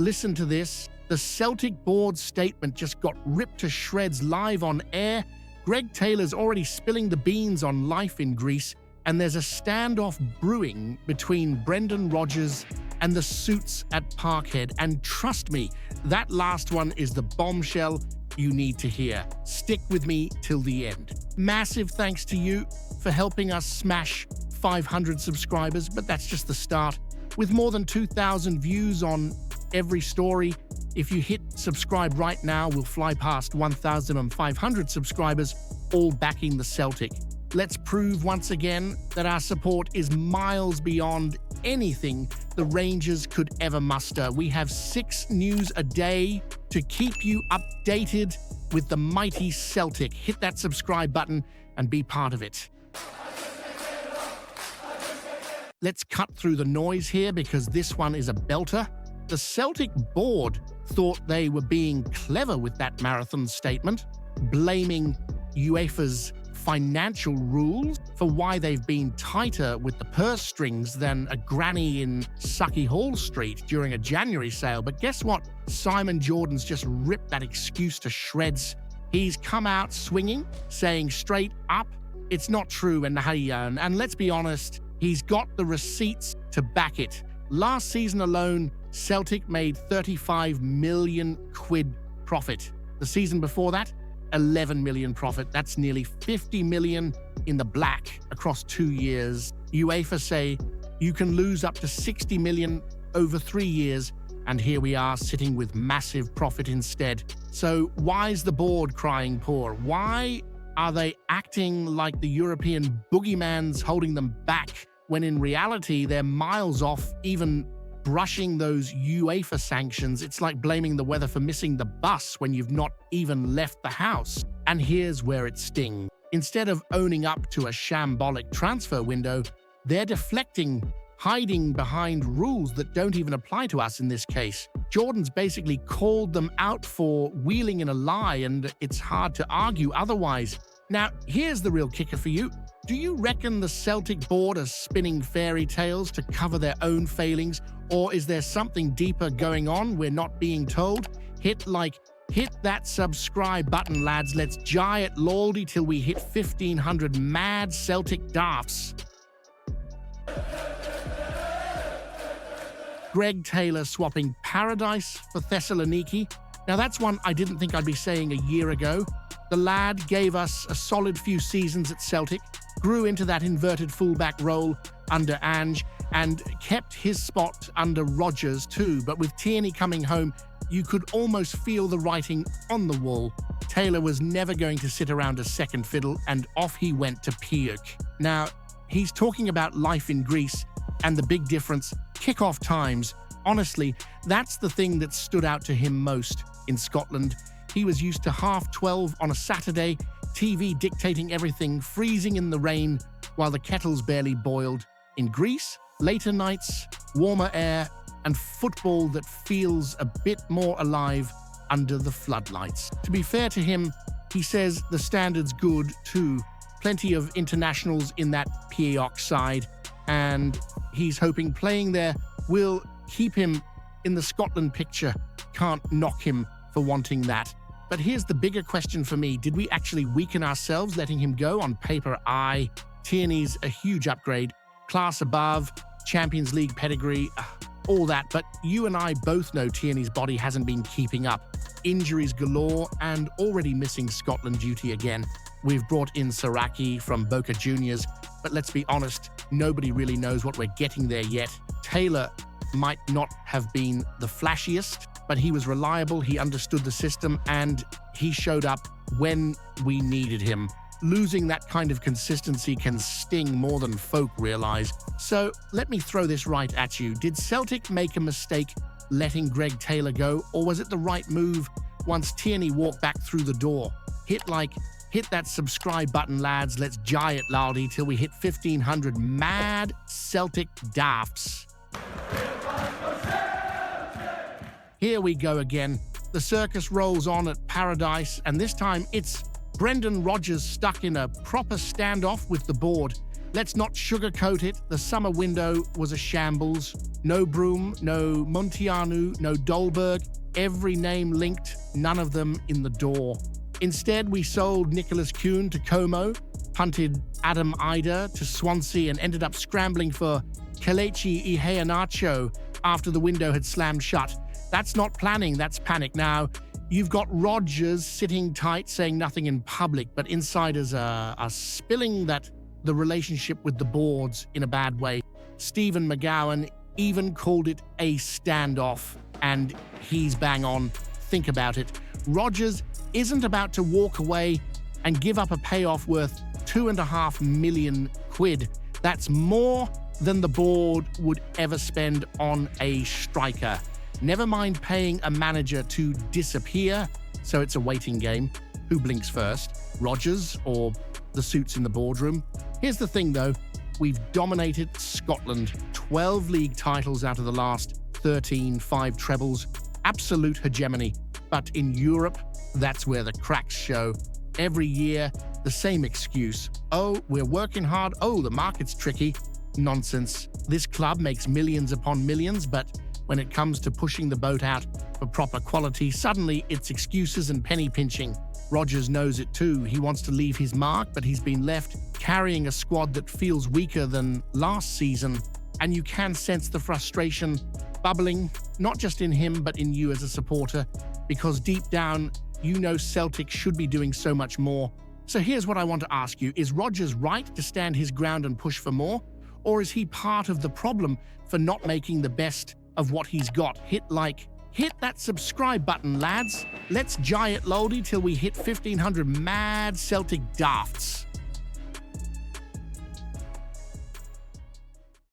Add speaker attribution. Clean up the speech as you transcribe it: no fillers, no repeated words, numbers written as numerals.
Speaker 1: listen to this. The Celtic board statement just got ripped to shreds live on air. Greg Taylor's already spilling the beans on life in Greece, and there's a standoff brewing between Board+Rodgers and the suits at Parkhead. And trust me, that last one is the bombshell you need to hear. Stick with me till the end. Massive thanks to you for helping us smash 500 subscribers, but that's just the start. With more than 2,000 views on every story, if you hit subscribe right now, we'll fly past 1,500 subscribers, all backing the Celtic. Let's prove once again that our support is miles beyond anything the Rangers could ever muster. We have 6 news a day to keep you updated with the mighty Celtic. Hit that subscribe button and be part of it. Let's cut through the noise here because this one is a belter. The Celtic board thought they were being clever with that marathon statement, blaming UEFA's financial rules for why they've been tighter with the purse strings than a granny in Sucky Hall Street during a January sale. But guess what? Simon Jordan's just ripped that excuse to shreds. He's come out swinging, saying straight up, it's not true, and let's be honest, he's got the receipts to back it. Last season alone, Celtic made 35 million quid profit. The season before that, 11 million profit. That's nearly 50 million in the black across 2 years. UEFA say you can lose up to 60 million over 3 years, and here we are sitting with massive profit instead. So why is the board crying poor? Why are they acting like the European boogeyman's holding them back when in reality they're miles off even brushing those UEFA sanctions? It's like blaming the weather for missing the bus when you've not even left the house. And here's where it stings. Instead of owning up to a shambolic transfer window, they're deflecting, hiding behind rules that don't even apply to us in this case. Jordan's basically called them out for wheeling in a lie, and it's hard to argue otherwise. Now, here's the real kicker for you. Do you reckon the Celtic board are spinning fairy tales to cover their own failings? Or is there something deeper going on we're not being told? Hit that subscribe button, lads. Let's giant loyalty till we hit 1,500 mad Celtic daffs. Greg Taylor swapping Paradise for Thessaloniki. Now that's one I didn't think I'd be saying a year ago. The lad gave us a solid few seasons at Celtic, grew into that inverted fullback role under Ange, and kept his spot under Rodgers too. But with Tierney coming home, you could almost feel the writing on the wall. Taylor was never going to sit around a second fiddle, and off he went to PAOK. Now, he's talking about life in Greece and the big difference, kickoff times. Honestly, that's the thing that stood out to him most in Scotland. He was used to 12:30 on a Saturday, TV dictating everything, freezing in the rain while the kettles barely boiled. In Greece, later nights, warmer air, and football that feels a bit more alive under the floodlights. To be fair to him, he says the standard's good too. Plenty of internationals in that PAOK side, and he's hoping playing there will keep him in the Scotland picture. Can't knock him for wanting that. But here's the bigger question for me. Did we actually weaken ourselves letting him go? On paper, aye. Tierney's a huge upgrade. Class above, Champions League pedigree, all that. But you and I both know Tierney's body hasn't been keeping up. Injuries galore and already missing Scotland duty again. We've brought in Saracchi from Boca Juniors, but let's be honest, nobody really knows what we're getting there yet. Taylor might not have been the flashiest, but he was reliable, he understood the system, and he showed up when we needed him. Losing that kind of consistency can sting more than folk realize. So let me throw this right at you. Did Celtic make a mistake letting Greg Taylor go, or was it the right move once Tierney walked back through the door? Hit that subscribe button, lads. Let's giant loudly till we hit 1,500 mad Celtic daffs. Here we go again. The circus rolls on at Paradise, and this time it's Board+Rodgers stuck in a proper standoff with the board. Let's not sugarcoat it. The summer window was a shambles. No Broom, no Muntianu, no Dolberg. Every name linked, none of them in the door. Instead, we sold Nicholas Kuhn to Como, punted Adam Ida to Swansea, and ended up scrambling for Kelechi Iheanacho after the window had slammed shut. That's not planning, that's panic. Now, you've got Rodgers sitting tight, saying nothing in public, but insiders are spilling that the relationship with the boards in a bad way. Stephen McGowan even called it a standoff, and he's bang on. Think about it. Rodgers isn't about to walk away and give up a payoff worth £2.5 million. That's more than the board would ever spend on a striker. Never mind paying a manager to disappear, so it's a waiting game. Who blinks first? Rodgers or the suits in the boardroom? Here's the thing though, we've dominated Scotland. 12 league titles out of the last 13, 5 trebles. Absolute hegemony. But in Europe, that's where the cracks show. Every year, the same excuse. Oh, we're working hard. Oh, the market's tricky. Nonsense. This club makes millions upon millions, but when it comes to pushing the boat out for proper quality, suddenly it's excuses and penny pinching. Rodgers knows it too. He wants to leave his mark, but he's been left carrying a squad that feels weaker than last season. And you can sense the frustration bubbling, not just in him, but in you as a supporter, because deep down, you know Celtic should be doing so much more. So here's what I want to ask you. Is Rodgers right to stand his ground and push for more? Or is he part of the problem for not making the best of what he's got? Hit that subscribe button, lads. Let's giant loady till we hit 1,500 mad Celtic dafts.